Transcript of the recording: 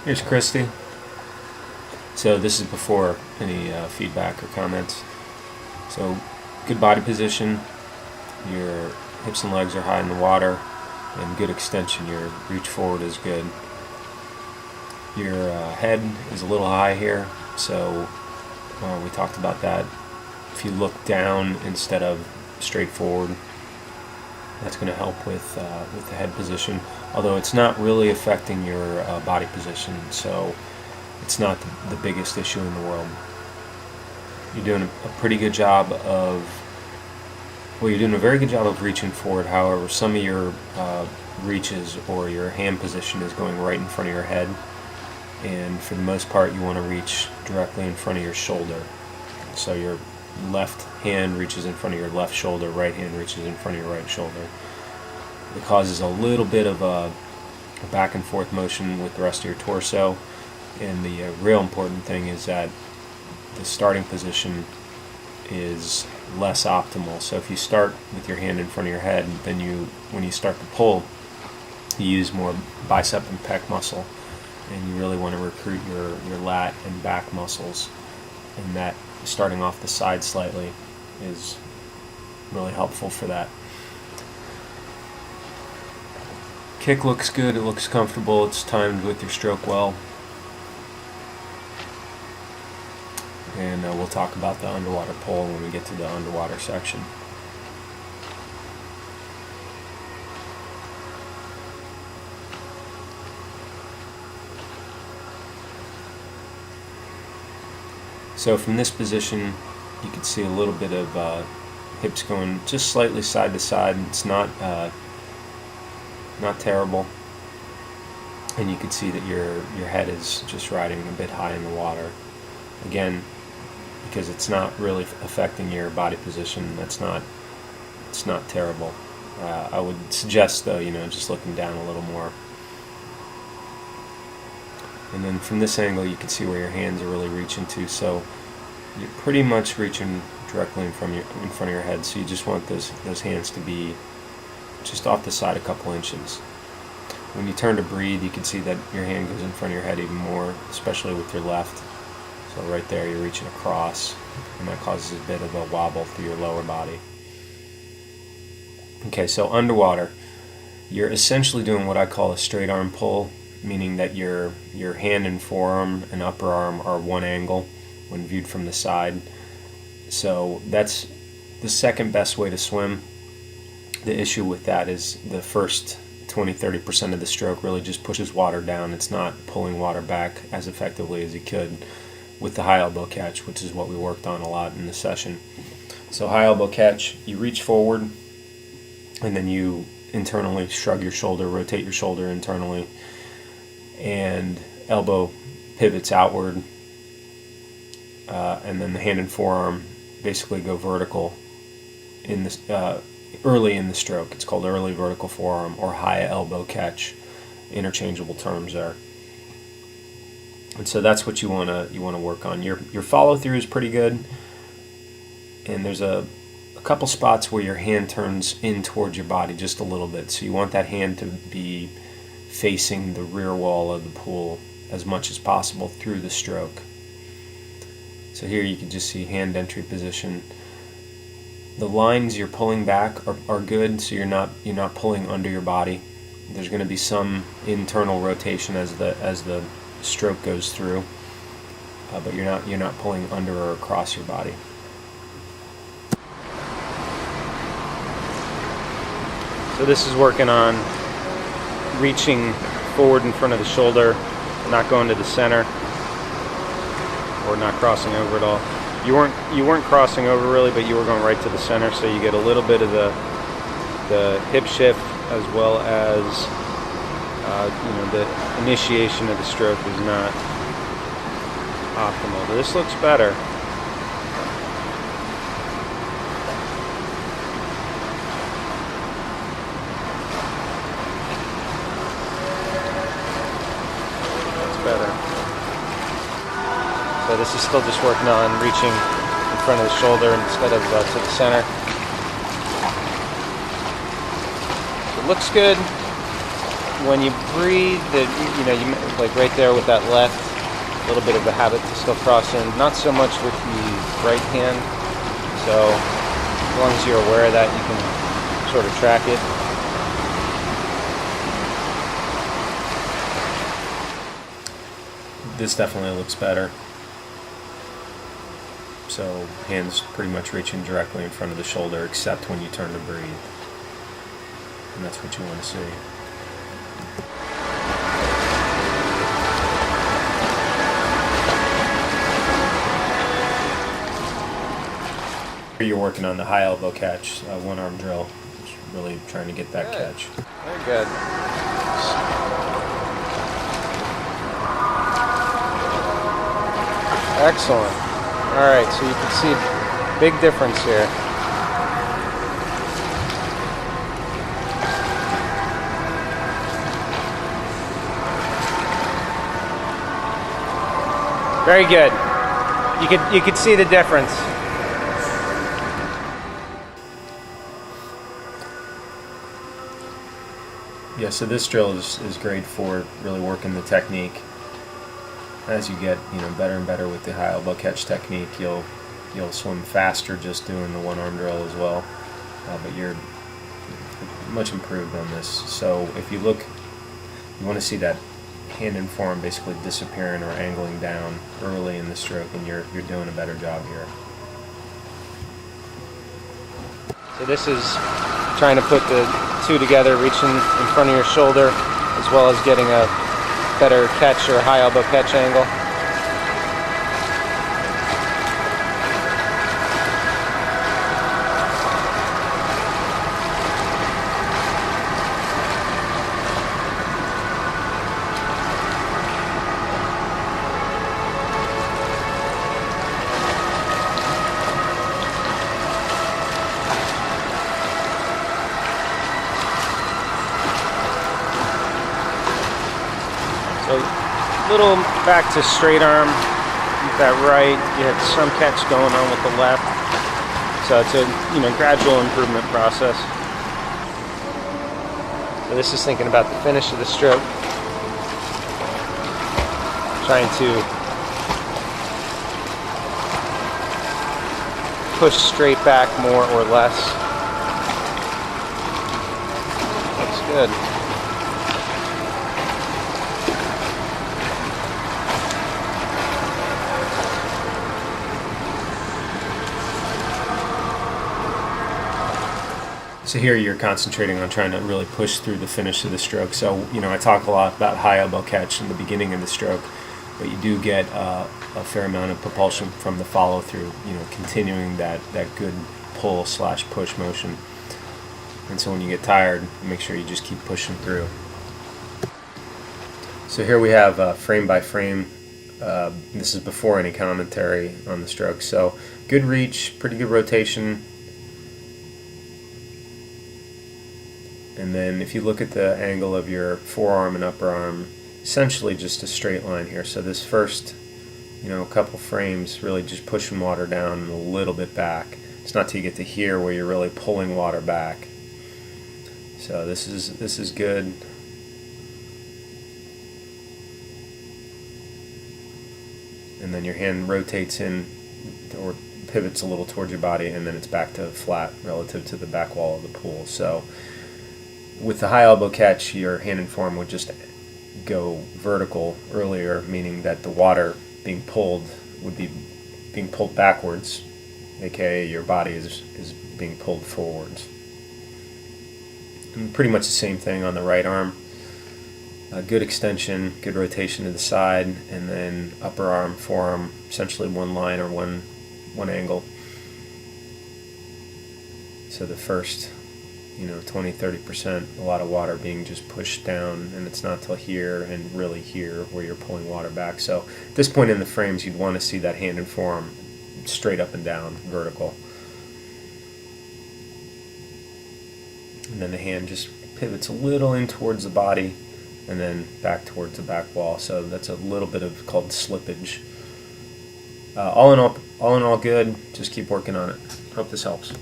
Here's Kristy. So this is before any feedback or comments. So good body position, your hips and legs are high in the water, and good extension. Your reach forward is good. Your head is a little high here, so we talked about that. If you look down instead of straight forward, that's going to help with the head position, although it's not really affecting your body position, so it's not the biggest issue in the world. You're doing a pretty good job you're doing a very good job of reaching forward. However, some of your reaches or your hand position is going right in front of your head, and for the most part you want to reach directly in front of your shoulder. So your left hand reaches in front of your left shoulder, right hand reaches in front of your right shoulder. It causes a little bit of a back and forth motion with the rest of your torso, and the real important thing is that the starting position is less optimal. So if you start with your hand in front of your head, then when you start to pull, you use more bicep and pec muscle, and you really want to recruit your lat and back muscles, and that starting off the side slightly is really helpful for that. Kick looks good, it looks comfortable, it's timed with your stroke well. And we'll talk about the underwater pull when we get to the underwater section. So from this position, you can see a little bit of hips going just slightly side to side. It's not terrible, and you can see that your head is just riding a bit high in the water. Again, because it's not really affecting your body position, it's not terrible. I would suggest, though, just looking down a little more. And then from this angle you can see where your hands are really reaching to, so you're pretty much reaching directly in front of your head, so you just want those hands to be just off the side a couple inches. When you turn to breathe, you can see that your hand goes in front of your head even more, especially with your left. So right there you're reaching across, and that causes a bit of a wobble through your lower body. Okay, so underwater, you're essentially doing what I call a straight arm pull, meaning that your hand and forearm and upper arm are one angle when viewed from the side. So that's the second best way to swim. The issue with that is the first 20-30% of the stroke really just pushes water down. It's not pulling water back as effectively as you could with the high elbow catch, which is what we worked on a lot in the session. So high elbow catch, you reach forward, and then you internally shrug your shoulder, rotate your shoulder internally, and elbow pivots outward, and then the hand and forearm basically go vertical in this early in the stroke. It's called early vertical forearm or high elbow catch, interchangeable terms there. And so that's what you want to work on. Your follow through is pretty good, and there's a couple spots where your hand turns in towards your body just a little bit, so you want that hand to be facing the rear wall of the pool as much as possible through the stroke. So here you can just see hand entry position. The lines you're pulling back are good, so you're not pulling under your body. There's going to be some internal rotation as the stroke goes through, but you're not pulling under or across your body. So this is working on reaching forward in front of the shoulder, not going to the center, or not crossing over at all. You weren't crossing over really, but you were going right to the center, so you get a little bit of the hip shift as well as the initiation of the stroke is not optimal. But this looks better. That's better. So this is still just working on reaching in front of the shoulder instead of to the center. So it looks good. when you breathe, you like right there with that left, a little bit of a habit to still cross in. Not so much with the right hand. So as long as you're aware of that, you can sort of track it. This definitely looks better. So hands pretty much reaching directly in front of the shoulder, except when you turn to breathe. And that's what you want to see. Here you're working on the high elbow catch, one arm drill. Just really trying to get that catch. Very good. Excellent. All right, so you can see a big difference here. Very good. You could see the difference. Yeah, so this drill is great for really working the technique. As you get better and better with the high elbow catch technique, you'll swim faster just doing the one arm drill as well. But you're much improved on this. So if you look, you want to see that hand and forearm basically disappearing or angling down early in the stroke, and you're doing a better job here. So this is trying to put the two together, reaching in front of your shoulder, as well as getting a better catch or high elbow catch angle. So a little back to straight arm with that right. You have some catch going on with the left. So it's a gradual improvement process. So this is thinking about the finish of the stroke. Trying to push straight back more or less. Looks good. So here you're concentrating on trying to really push through the finish of the stroke. So, I talk a lot about high elbow catch in the beginning of the stroke, but you do get a fair amount of propulsion from the follow through, continuing that good pull / push motion. And so when you get tired, make sure you just keep pushing through. So here we have frame by frame. This is before any commentary on the stroke. So good reach, pretty good rotation. And then if you look at the angle of your forearm and upper arm, essentially just a straight line here. So this first, couple frames really just pushing water down and a little bit back. It's not till you get to here where you're really pulling water back. So this is good. And then your hand rotates in or pivots a little towards your body, and then it's back to flat relative to the back wall of the pool. So with the high elbow catch, your hand and forearm would just go vertical earlier, meaning that the water being pulled would be being pulled backwards, aka your body is being pulled forwards. And pretty much the same thing on the right arm. Good extension, good rotation to the side, and then upper arm, forearm, essentially one line or one angle. So the first 20-30%, a lot of water being just pushed down, and it's not till here and really here where you're pulling water back. So at this point in the frames, you'd want to see that hand and forearm straight up and down, vertical. And then the hand just pivots a little in towards the body and then back towards the back wall. So that's a little bit of called slippage. All in all good. Just keep working on it. Hope this helps.